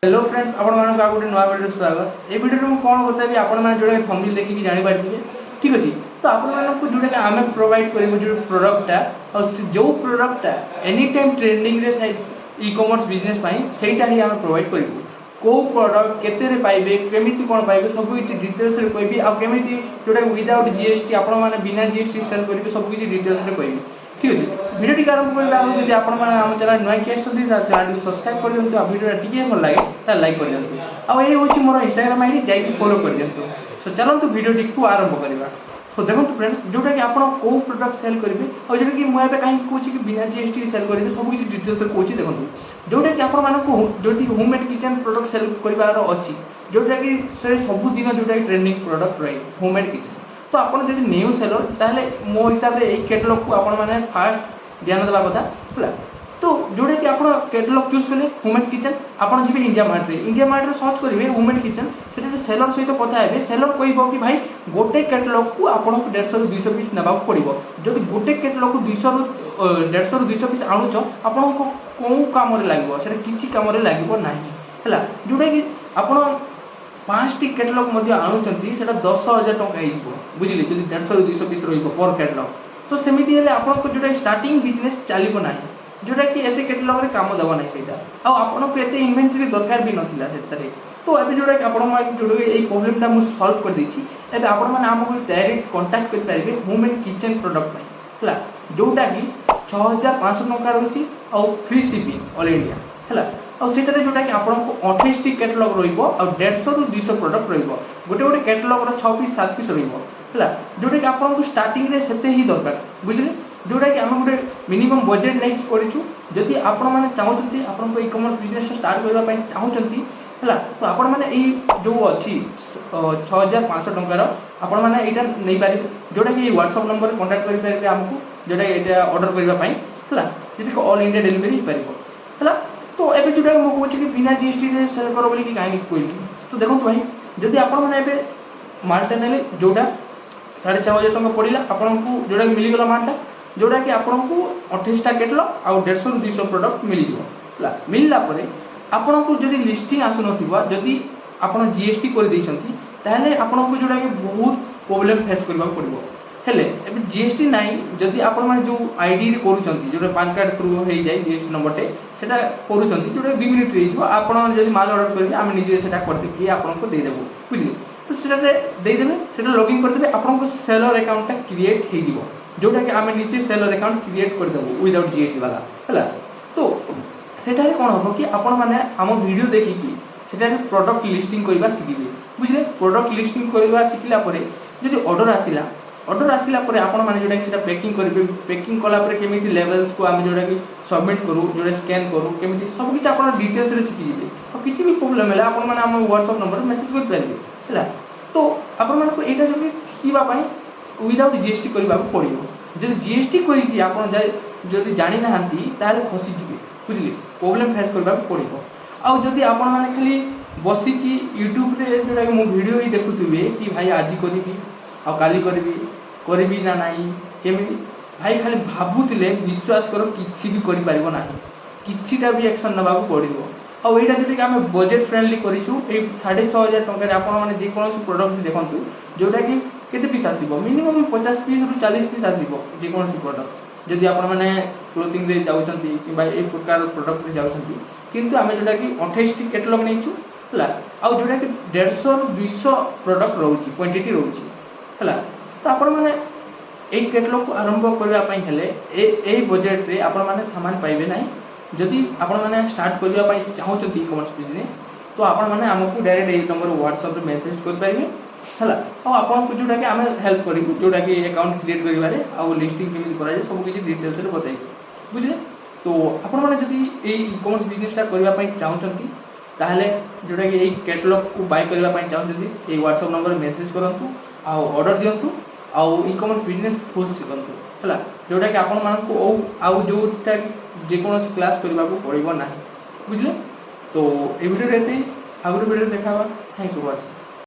Hello friends आपण मानक आ गोटे नुआ वीडियो स्वागत। ए वीडियो में कौन बताबी आपण माने जोडे थंबनेल देखि जानि पारथिबे। ठीक अछि तो आपण मानक को जोडे आमे प्रोवाइड करिबो जो प्रोडक्टटा और जो प्रोडक्टटा एनी टाइम ट्रेंडिंग रे थाइ ई कॉमर्स बिजनेस पई सेटा ही आमे प्रोवाइड करिबो। को प्रोडक्ट केते रे पाइबे केमिति कोन पाइबे सब किछि डिटेल्स रे कहबी आ केमिति जोडे विदाउट जीएसटी आपण माने बिना जीएसटी सेल करिबे सब किछि डिटेल्स रे कहबी। ठीक अछि वीडियो आरंभ करबा आगु जदि आपण माने हम चैनल नुआ के आछथि चैनल को सब्सक्राइब कर दियंतु आ वीडियो टिके भल लागे ता लाइक कर दियंतु आ ए होछि मोर इंस्टाग्राम आईडी जाई कि फॉलो कर दियंतु। सो चलंतु वीडियो टिकु आरंभ करबा। तो देखंतु फ्रेंड्स जोटा कि आपण को प्रोडक्ट सेल करिवे आ जोटा कि मु एबे काई कोछि कि बिना जीएसटी सेल करिवे सब किछि डिटेल्स रे कोछि देखंतु। जोटा कि आपण माने को जोटी home made kitchen product sell करिवार अछि जोटा कि से सब दिन जोटा कि ट्रेंडिंग प्रोडक्ट रही होम मेड किचन। तो आपण जदि न्यू सेलर ताहले मो हिसाब रे ए कैटलॉग को आपण माने फास्ट ध्यान देबा कथा हला। तो जोड़े कि आप कैटलॉग चूज कले होममेड किचन आपन जी इंडिया मार्ट रे सर्च करेंगे होममेड किचन से सेलर सहित कथा है सेलर कहब कि भाई गोटे कैटलॉग को आपको 150 ରୁ 200 पीस ना पड़ो जब गोटे कैटलॉग को 200 ରୁ 150 ରୁ 200 पीस आणुच आपको कौ कम लगे से किसी कम लगे ना है जोटा कि आप 5टी कैटलॉग आणुंट से 10,000 टका बुझे जब 150 ରୁ 200 पीस पर कैटलॉग तो सेमती आपको जो स्टार्टिंग बिजनेस चलो ना जोटा कि एते कैटलॉग रे काम दबा नहीं सेटा आ आपन को एते इन्वेंटरी दरकार भी नथिला सेतरे। तो एबे जोटा कि आपन मा जोडो ए प्रॉब्लम ता मु सॉल्व कर देछि एबे आपन माने हमको डायरेक्ट कांटेक्ट कर पारिबे होम एंड किचन प्रोडक्ट में हला जोटा कि 6500 टका रहछि आ फ्री शिपिंग ऑल इंडिया हला आ सेटारे जोटा कि आपन को 28 टी कैटलॉग रहिबो आ 150 ରୁ 200 प्रोडक्ट रहिबो गोटे गोटे कैटलॉग रो 6 पीस 7 पीस रहिबो हला जोटा कि आपन को स्टार्टिंग रे सेते ही दरकार बुझले जोटा कि आम गोटे मिनिमम बजेट नहीं करूँ जदि आपण मैंने चाहते आपण को ई कॉमर्स बिजनेस स्टार्ट करने चाहते है तो आपण मैंने जो अच्छी 6500 टकर आपण मैंने यहाँ नहीं पारे जोटा कि व्हाट्सएप नंबर कांटेक्ट करेंगे आमको जोटा यहाँ ऑर्डर करने है जी ऑल इंडिया डिलीवरी हो पार है। तो ये जोटा मुझे कहे कि बिना जीएसटी सेल कर बोली कहीं कहली तो देखो भाई जदि आपण मैंने मालटा ने जोटा 4,500 टका पड़ा आपन को जोटा मिलगला मालटा जोटा कि आपन को 28टा कैटलॉग आ 150 ରୁ 200 प्रोडक्ट मिल जिवो मिलला परे आपन को जदि लिस्टिंग आसु नथिबा जदि आपन जीएसटी कर दैछंती ताहले आपन को जोटा कि बहुत प्रॉब्लम फेस करबा पड़िबो हेले एबे जीएसटी नाही जदि आपन माने जो आईडी रे करूचंती जोटा पैन कार्ड थ्रू हे जाय जीएसटी नंबर टे सेटा करूचंती जोटा 2 मिनिट रे जिवो आपन जदि माल ऑर्डर करबे हम निजे सेटा कर दे कि आपन को दे देबो बुझली तो सेटा दे देबे सेटा लॉगिन कर देबे आपन को सेलर अकाउंट टा क्रिएट हे जिवो जोटा कि आम निजे सेलर अकाउंट क्रिएट करदेबू विदाउट जीएसटी वाला है। तो सेटारे कौन हम कि आपण मैंने आम वीडियो देखिकी सेटारे प्रोडक्ट लिस्टिंग करवा शिखिबे बुझले प्रोडक्ट लिस्टिंग करवा शिखला जब ऑर्डर आसला आपण मैंने जोटा कि पैकिंग करेंगे पैकिंग कलापर केमी लेवल्स को आम जोटा कि सबमिट करूँ जो स्कैन करूँ केमी सब किसी आप डिटेल्स शिखिजे और किसी भी प्रोब्लेम है आप व्हाट्सएप नंबर मेसेज करेंगे है। तो आपण मानको एटा जो शिखापी विदाउट जीएसटी करने पड़ो जब जीएसटी करके आप जानी ना फसीजे बुझे प्रोब्लेम फेस करने पड़ो आउ जदि आपण मैंने खाली बसिकी यूट्यूब रे जोटा कि वीडियो ही देखुवे कि भाई आज करी आ काली करी ना नाई केमी भाई खाली भावुले विश्वास कर किसी भी कर ना किसीटा भी एक्शन ना पड़ो आउ यहाँ जोटा कि आम बजेट फ्रेंडली करूँ 6,500 टकर आपने जेकोसी प्रोडक्ट देखूँ जोटा कि केते पीस आसीबो मिनिमम 50 पीस ରୁ 40 पीस आसीबो जेकोसी प्रोडक्ट जदि आपण माने क्लोथिंग रे जाउछंती कि ए प्रकार प्रोडक्ट रे जाउछंती किंतु आमे जोटा कि 28 टी कैटलॉग नेछु हला आ जोटा कि 150 ରୁ 200 प्रोडक्ट रहउची क्वांटिटी रहउची हला। तो आपण माने एक कैटलॉग को आरंभ करबा पई हेले ए बजेट रे आपण माने सामान पाइबे नै जदि आपण माने स्टार्ट करबा पई चाहउछंती ई कॉमर्स बिजनेस तो आपण माने हमकु डायरेक्ट ए नंबर व्हाट्सएप रे मैसेज कर पाइबे है आपको जोटा कि आम हेल्प करूँ जोटा कि अकाउंट क्रिएट करेंगे आउ लिस्टिंग केमी कर सब किसी डिटेल्स बताइए बुझे। तो आपण मैंने जब ई कॉमर्स बिजनेसटा करने चाहते ताहले जोटा कि कैटलॉग को बाय करने चाहते ये व्हाट्सएप नंबर मेसेज करूँ आउ ऑर्डर दिंतु आउ e commerce business full Shikhu है जोटा कि आपण मानक आउ जोटा जेकोसी क्लास करने को पड़ो ना बुझे। तो ये वीडियो आगे वीडियो देखा थैंक्स फॉर वाचिंग।